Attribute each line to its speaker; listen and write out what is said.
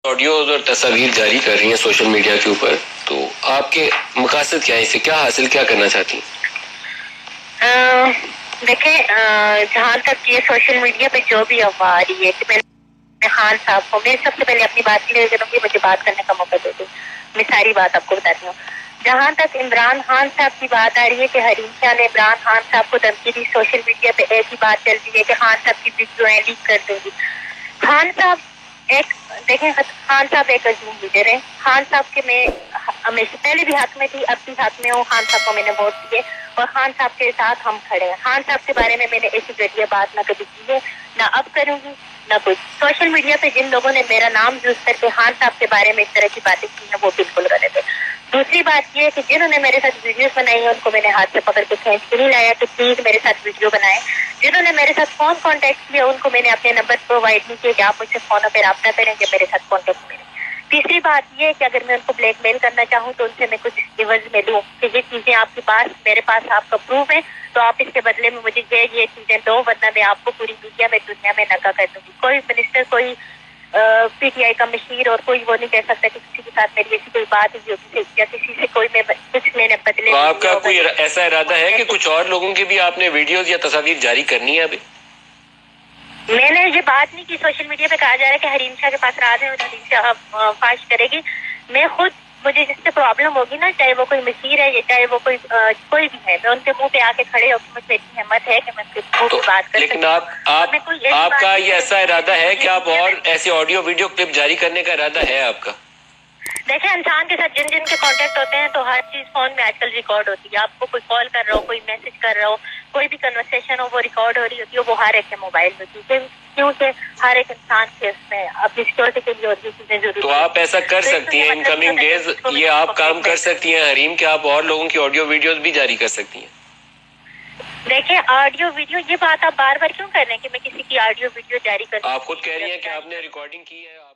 Speaker 1: Audios اور تصاویر جاری کر رہی ہیں سوشل میڈیا کے اوپر، تو آپ کے مقاصد کیا ہیں؟ اس سے کیا حاصل کیا کرنا چاہتی ہیں؟
Speaker 2: دیکھیں، جہاں تک یہ سوشل میڈیا پہ جو بھی افواہ آ رہی ہے کہ میں خان صاحب کو، میں سب سے پہلے اپنی بات کلیئر کروں گی، مجھے بات کرنے کا موقع دے دیں، میں ساری بات آپ کو بتاتی ہوں۔ جہاں تک عمران خان صاحب کی بات آ رہی ہے کہ حریم شاہ نے عمران خان صاحب کو دھمکی دی، سوشل میڈیا پہ ایسی بات چل رہی ہے کہ خان صاحب کی ویڈیو لیک کر دوں گی۔ خان صاحب دیکھیں، خان صاحب ایک عظیم لیڈر ہیں۔ خان صاحب کے میں ہمیشہ پہلے بھی حق میں تھی، اب بھی حق میں ہوں۔ خان صاحب کو میں نے ووٹ دیے اور خان صاحب کے ساتھ ہم کھڑے ہیں۔ خان صاحب کے بارے میں نے ایسی گھٹیا بات نہ کبھی کی ہے، نہ اب کروں گی، نہ کچھ۔ سوشل میڈیا پہ جن لوگوں نے میرا نام یوز کر کے خان صاحب کے بارے میں اس طرح کی باتیں کی ہیں، وہ بالکل غلط ہے۔ دوسری بات یہ ہے کہ جنہوں نے میرے ساتھ ویڈیوز بنائی ہیں ان کو میں نے ہاتھ سے پکڑ کے کھینچ کے نہیں لایا کہ پلیز میرے ساتھ ویڈیو بنائیں۔ جنہوں نے میرے ساتھ فون کانٹیکٹ کیا ان کو میں نے اپنے نمبر پرووائڈ نہیں کیا کہ آپ مجھ سے فونوں پہ رابطہ کریں کہ میرے ساتھ کانٹیکٹ کریں۔ تیسری بات یہ ہے کہ اگر میں ان کو بلیک میل کرنا چاہوں تو ان سے میں کچھ عوض میں لوں کہ یہ چیزیں آپ کے پاس، میرے پاس آپ کا پروف ہے، تو آپ اس کے بدلے میں مجھے یہ چیزیں دو، ورنہ میں آپ کو پوری دنیا میں نکا کر دوں گی۔ کوئی منسٹر، کوئی پی ٹی آئی کا مشیر اور کوئی وہ نہیں کہہ سکتا کہ کسی کے ساتھ میری ایسی کوئی بات ہوئی ہوگی یا کسی سے کوئی میں کچھ میں نے بدلے
Speaker 1: تو آپ کا کوئی ایسا ارادہ ہے کہ کچھ اور لوگوں کی بھی آپ نے ویڈیوز یا تصاویر جاری کرنی ہے ابھی؟
Speaker 2: میں نے یہ بات نہیں کی، سوشل میڈیا پہ کہا جا رہا ہے کہ حریم شاہ کے پاس راز ہے اور حریم شاہ فاش کرے گی۔ میں خود، مجھے جس سے پرابلم ہوگی نا، چاہے وہ کوئی مشیر ہے یا چاہے وہ کوئی بھی ہے، میں ان کے منہ پہ آ کے کھڑے ہو کے مجھ میں اتنی ہمت ہے کہ میں ان کے منہ پہ بات کر
Speaker 1: لیکن
Speaker 2: سکتی ہوں۔
Speaker 1: آپ کا یہ ایسا ارادہ ہے کہ آپ اور ایسے آڈیو ویڈیو کلپ جاری کرنے کا ارادہ ہے آپ کا؟
Speaker 2: دیکھیں، انسان کے ساتھ جن کے کانٹیکٹ ہوتے ہیں تو ہر چیز فون میں آج کل ریکارڈ ہوتی ہے۔ آپ کو کوئی کال کر رہا ہو، کوئی میسج کر رہا ہو، کوئی بھی کنورسیشن ہو، وہ ریکارڈ ہو رہی ہوتی ہے، وہ ہر ایک کے موبائل میں ہوتی ہے، کیونکہ ہر ایک انسان کے اس میں اپنی سیکورٹی کے لیے اور بھی چیزیں ضروری ہیں۔
Speaker 1: تو آپ ایسا کر سکتی ہیں، ان کمنگ ڈیز یہ آپ کام کر سکتی ہیں حریم، کہ آپ اور لوگوں کی آڈیو ویڈیوز بھی جاری کر سکتی ہیں؟
Speaker 2: دیکھیں، آڈیو ویڈیو، یہ بات آپ بار بار کیوں کر رہے ہیں کہ میں کسی کی آڈیو ویڈیو جاری کر؟
Speaker 1: آپ خود کہہ رہی ہیں کہ آپ نے ریکارڈنگ کی ہے۔